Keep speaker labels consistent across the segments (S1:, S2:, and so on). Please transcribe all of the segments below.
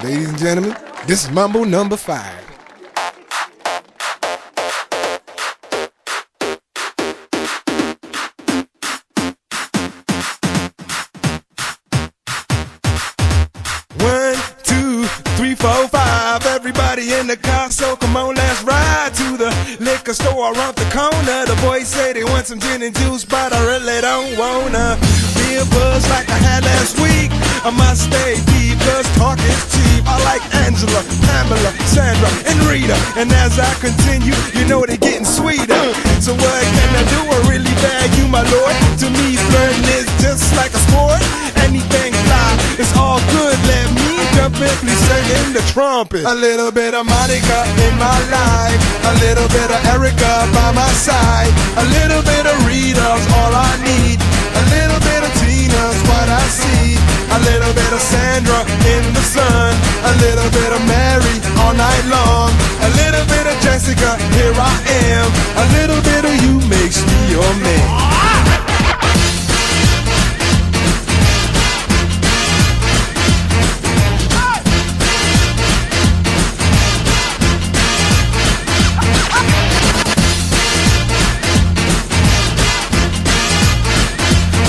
S1: Ladies and gentlemen, this is Mambo number 5. One, two, three, four, five. Everybody in the car, so come on, let's ride to the liquor store around the corner. The boys say they want some gin and juice, but I really don't wanna be a buzz like I had last week. I must stay deep, cause talk is cheap. I like Angela, Pamela, Sandra, and Rita. And as I continue, you know they're getting sweeter. So what can I do? I really bag you, my lord. To me, flirting is just like a sport. Anything fly, it's all good. Let me jump in, please sing in the trumpet. A little bit of Monica in my life, a little bit of Erica by my side, a little bit of Rita's all I need, a little bit of Tina's what I see, a little bit of Sandra in the sun, a little bit of Mary all night long, a little bit of Jessica, here I am, a little bit of you makes me your man.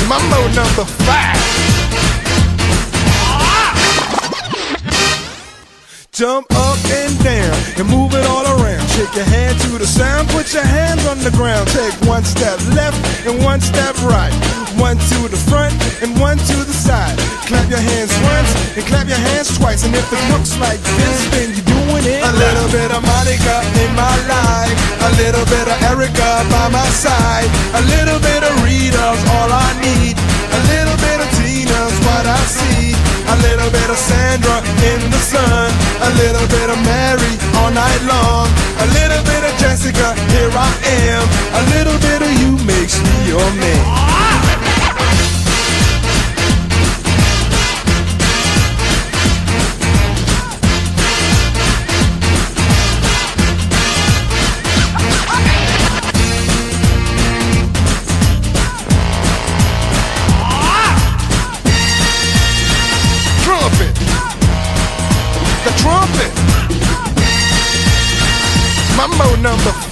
S1: Mambo number 5. Jump up and down and move it all around. Shake your hand to the sound, put your hands on the ground. Take one step left and one step right. One to the front and one to the side. Clap your hands once and clap your hands twice. And if it looks like this, then you're doing it. A little bit of Monica in my life, a little bit of Erica by my side, a little bit of Rita's all I need, a little bit of Tina's what I see, a little bit of Sandra in the sun, a little bit of Mary all night long, a little bit of Jessica, here I am, a little bit of you makes me your man. The trumpet. Mambo number 5.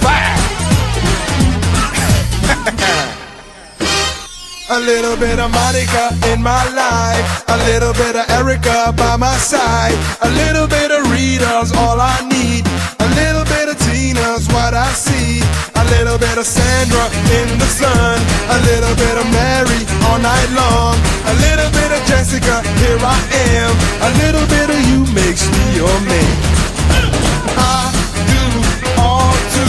S1: A little bit of Monica in my life, a little bit of Erica by my side, a little bit of Rita's all I need, a little bit of Tina's what I see, a little bit of Sandra in the sun, a little bit of Mary all night long, a little bit of Jessica, here I am, a little bit of you makes me your man. I do all to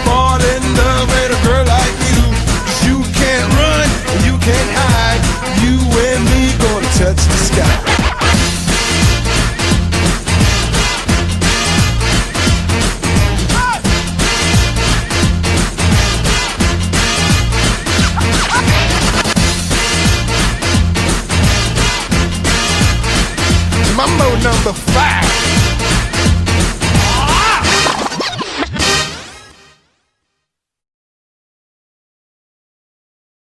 S1: fall in love with a girl like you, 'cause you can't run, you can't hide, you and me gonna touch the sky. Mambo number 5.